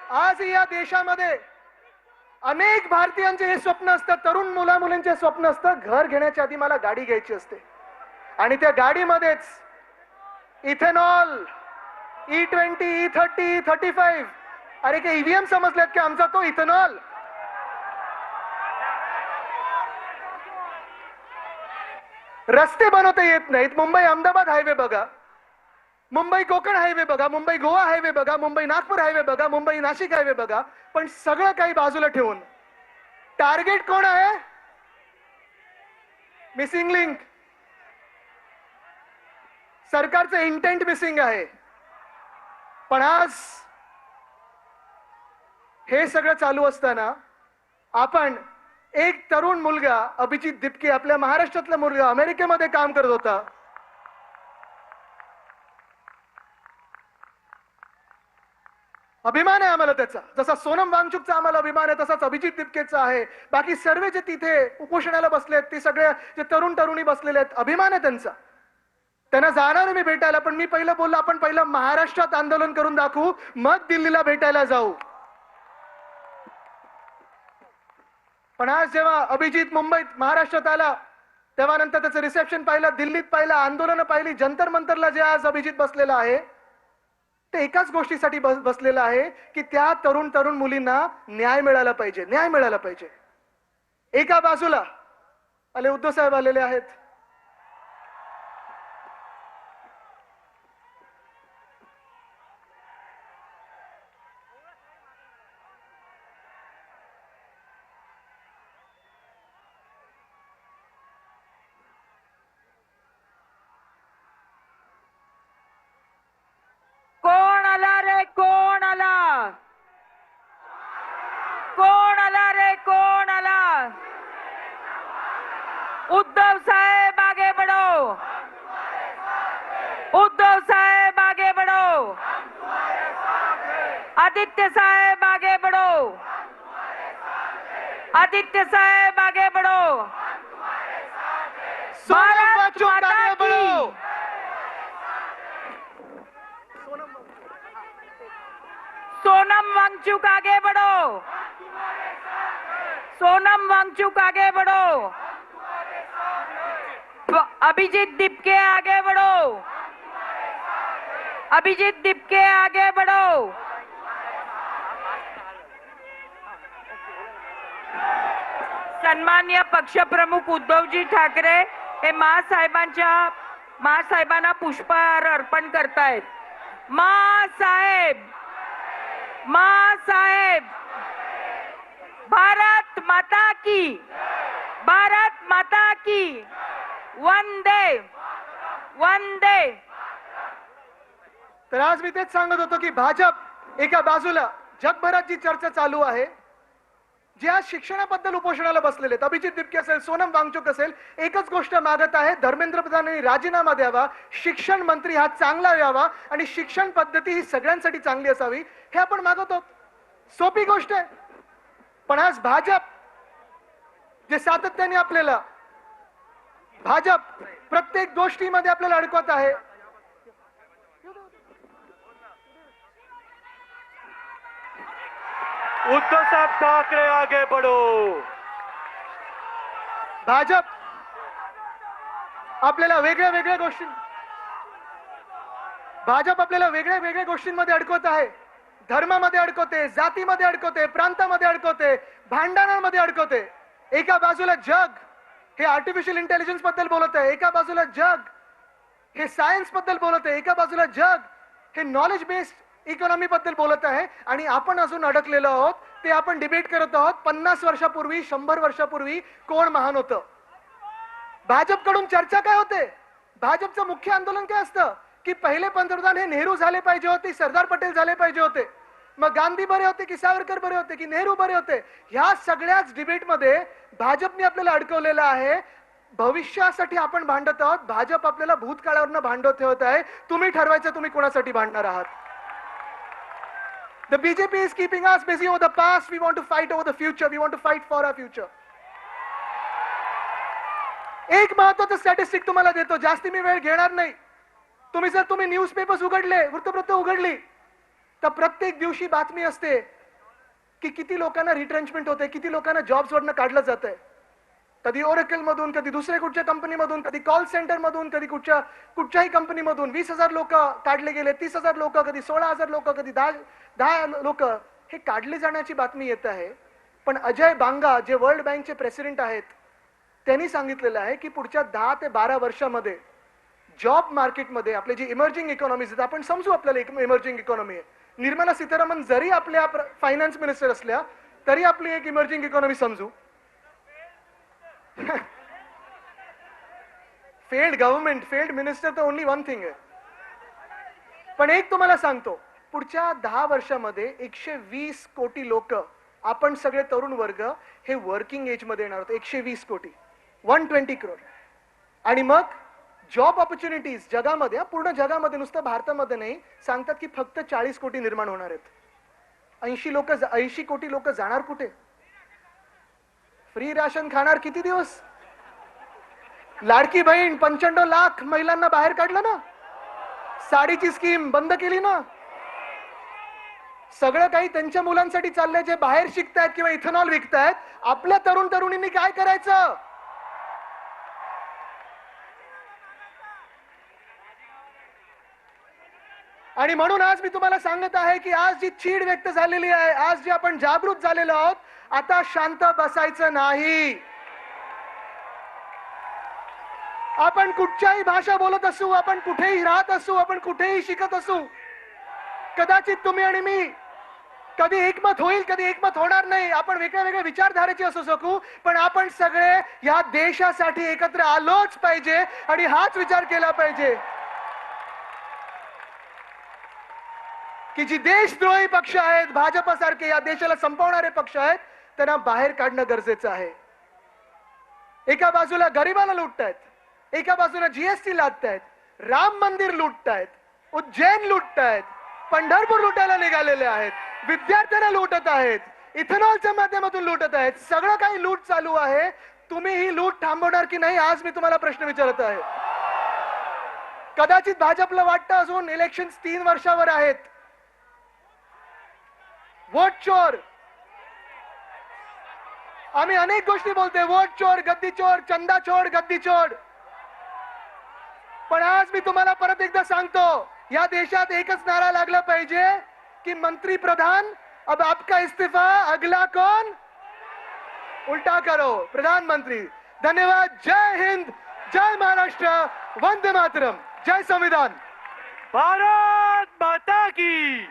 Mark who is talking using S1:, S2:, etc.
S1: आज या देशामध्ये अनेक भारतीयांचे हे स्वप्न असतं, तरुण मुला मुलींचे स्वप्न असतं, घर घेण्याच्या आधी मला गाडी घ्यायची असते आणि त्या गाडीमध्येच इथेनॉल, E20, E30, E35, अरे के ईव्हीएम समजलेत की आमचा तो इथेनॉल. रस्ते बनवता येत नाहीत. मुंबई अहमदाबाद हायवे बघा, मुंबई कोकण हायवे बघा, मुंबई गोवा हायवे बघा, मुंबई नागपूर हायवे बघा, मुंबई नाशिक हायवे बघा, पण सगळं काही बाजूला ठेवून टार्गेट कोण आहे? Missing link. सरकारचं इंटेंट मिसिंग आहे. पण आज हे सगळं चालू असताना आपण एक तरुण मुलगा अभिजित दिपके, आपल्या महाराष्ट्रातला मुलगा, अमेरिकेमध्ये काम करत होता. अभिमान आहे आम्हाला त्याचा. जसा सोनम वांगचुकचा आम्हाला अभिमान आहे तसाच अभिजित दिपकेचा आहे. बाकी सर्व जे तिथे उपोषणाला बसलेत, ते सगळे जे तरुण तरुणी बसलेले आहेत, अभिमान आहे त्यांचा. त्यांना जाणार मी भेटायला, पण मी पहिलं बोललो आपण पहिलं महाराष्ट्रात आंदोलन करून दाखवू, मग दिल्लीला भेटायला जाऊ. पण आज जेव्हा अभिजित मुंबईत महाराष्ट्रात आला, तेव्हा नंतर त्याचं रिसेप्शन पाहिलं, दिल्लीत पाहिलं, आंदोलनं पाहिली, जंतर मंतरला जे आज अभिजित बसलेला आहे ते एकाच गोष्टीसाठी बसलेला आहे की त्या तरुण तरुण मुलींना न्याय मिळाला पाहिजे, न्याय मिळाला पाहिजे. एका बाजूला आले उद्धव साहेब आलेले आहेत.
S2: कोण आला रे, कोण आला, कोण आला रे, कोण आला? उद्धव साहेब आगे बढ़ो, उद्धव साहेब आगे बढ़ो, आदित्य साहेब आगे बढ़ो, आदित्य साहेब आगे बढ़ो. भारत माता की, सोनम वांगचुक आगे बढ़ो, सोनम वांगचुक आगे बढ़ो, अभिजीत दिपके आगे बढ़ो, अभिजीत दिपके आगे बढ़ो. सन्मान्य पक्षप्रमुख उद्धवजी ठाकरे हे मासाहेबांना पुष्पहार अर्पण करतायत. मासाहेब, मासाहेब, भारत माता की, भारत माता की, वंदे वंदे.
S1: तर आज मी तेच सांगत होतो की भाजप एका बाजूला जगभरात जी चर्चा चालू आहे, जे आज शिक्षणाबद्दल उपोषणाला बसलेले आहेत, अभिजित दिपके असेल, सोनम वांगचुक असेल, एकच गोष्ट मागत आहे, धर्मेंद्र प्रधानांनी राजीनामा द्यावा, शिक्षण मंत्री हा चांगला यावा आणि शिक्षण पद्धती ही सगळ्यांसाठी चांगली असावी, हे आपण मागत आहोत. सोपी गोष्ट आहे. पण आज भाजप जे सातत्याने आपल्याला, भाजप प्रत्येक गोष्टीमध्ये आपल्याला अडकवत आहे.
S3: उद्धव साहब ठाकरे आगे बढ़ो.
S1: भाजप आपल्याला वेगळ्या वेगळ्या गोष्टी, भाजप आपल्याला वेगळ्या वेगळ्या गोष्टींमध्ये अडकवत आहे. धर्मामध्ये अडकवते, जातीमध्ये अडकवते, प्रांतामध्ये अडकवते, भांडणांमध्ये अडकवते. एका बाजूला जग हे आर्टिफिशियल इंटेलिजन्स बद्दल बोलत आहे, एका बाजूला जग हे सायन्स बद्दल बोलत आहे, एका बाजूला जग हे नॉलेज बेस्ड इकॉनॉमी बद्दल बोलत आहे, आणि आपण अजून अडकलेलो आहोत. ते आपण डिबेट करत आहोत 50 वर्षापूर्वी, 100 वर्षापूर्वी कोण महान होतं. भाजपकडून चर्चा काय होते? भाजपचं मुख्य आंदोलन काय असतं की पहिले पंतप्रधान हे नेहरू झाले पाहिजे होते, सरदार पटेल झाले पाहिजे होते, मग गांधी बरे होते की सावरकर बरे होते की नेहरू बरे होते. ह्या सगळ्याच डिबेटमध्ये भाजपने आपल्याला अडकवलेलं आहे. भविष्यासाठी आपण भांडत आहोत, भाजप आपल्याला भूतकाळावरनं भांडत ठेवत आहे. तुम्ही ठरवायचं तुम्ही कोणासाठी भांडणार आहात. The BJP is keeping us busy over the past. We want to fight over the future. We want to fight for our future. एक महत्त्वाचं स्टॅटिस्टिक तुम्हाला देतो, जास्ती मी वेळ घेणार नाही. तुम्ही न्यूजपेपर्स उघडले, वृत्तपत्र उघडली, तर प्रत्येक दिवशी बातमी असते की किती लोकांना रिट्रेंचमेंट होते, किती लोकांना जॉब्सवरनं काढलं जात आहे. कधी ओरेकल मधून, कधी दुसऱ्या कुठच्या कंपनीमधून, कधी कॉल सेंटर मधून, कधी कुठच्याही कंपनीमधून 20,000 लोक काढले गेले, 30,000 लोक, कधी 16,000 लोक, कधी 10 लोक हे काढले जाण्याची बातमी येत आहे. पण अजय बांगा जे वर्ल्ड बँकचे प्रेसिडेंट आहेत त्यांनी सांगितलेलं आहे की पुढच्या 10 ते 12 वर्षामध्ये जॉब मार्केटमध्ये आपले जे इमर्जिंग इकॉनॉमीज आहेत, आपण समजू आपल्याला इमर्जिंग इकॉनॉमी आहे. निर्मला सीतारामन जरी आपल्या फायनान्स मिनिस्टर असल्या तरी आपली एक इमर्जिंग इकॉनॉमी समजू. फेल्ड गव्हर्नमेंट, फेल्ड मिनिस्टर तर ओनली वन थिंग आहे. पण एक तुम्हाला सांगतो, पुढच्या 10 वर्षामध्ये 120 कोटी लोक, आपण सगळे तरुण वर्ग हे वर्किंग एज मध्ये येणार आहोत. 120 कोटी, 120 करोड. आणि मग जॉब ऑपॉर्च्युनिटीज जगामध्ये, पूर्ण जगामध्ये, नुसतं भारतामध्ये नाही, सांगतात की फक्त 40 कोटी निर्माण होणार आहेत. 80 कोटी लोक जाणार कुठे? फ्री राशन खाणार किती दिवस? लाडकी बहीण 95 लाख महिलांना बाहेर काढलं ना, साडीची स्कीम बंद केली ना, सगळं काही त्यांच्या मुलांसाठी चाललंय जे बाहेर शिकतायत किंवा इथेनॉल विकतायत. आपल्या तरुण तरुणींनी काय करायचं? आणि म्हणून आज मी तुम्हाला सांगत आहे की आज जी चीड व्यक्त झालेली आहे, आज जे आपण जागृत झालेलो आहोत, आता शांत बसायचं नाही. आपण कुठच्याही भाषा बोलत असू, आपण कुठेही राहत असू, आपण कुठेही शिकत असू, कदाचित तुम्ही आणि मी कधी एकमत होईल, कधी एकमत होणार नाही, आपण वेगळ्या वेगळ्या विचारधारेचे असू शकू, पण आपण सगळे या देशासाठी एकत्र आलोच पाहिजे आणि हाच विचार केला पाहिजे की जी देशद्रोही पक्ष आहेत, भाजपसारखे या देशाला संपवणारे पक्ष आहेत, त्यांना बाहेर काढणं गरजेचं आहे. एका बाजूला गरिबाला लुटतायत, एका बाजूला जीएसटी लादतायत, राम मंदिर लुटतायत, उज्जैन लुटतायत, पंढरपूर लुटायला निघालेले आहेत, विद्यार्थ्यांना लुटत आहेत, इथेनॉलच्या माध्यमातून लुटत आहेत. सगळं काही लूट चालू आहे. तुम्ही ही लूट थांबवणार की नाही, आज मी तुम्हाला प्रश्न विचारत आहे. कदाचित भाजपला वाटतं अजून इलेक्शन 3 वर्षावर आहेत. वोट चोर, आम्ही अनेक गोष्टी बोलतोय, वोट चोर, गद्दी चोर, चंदा चोर, गद्दी चोर. पण आज मी तुम्हाला परत एकदा सांगतो, या देशात एकच नारा लागला पाहिजे कि मंत्री प्रधान, अब आपका इस्तीफा, अगला कौन? उल्टा करो, प्रधानमंत्री. धन्यवाद. जय हिंद, जय महाराष्ट्र, वंदे मातरम, जय संविधान.
S3: भारत माता की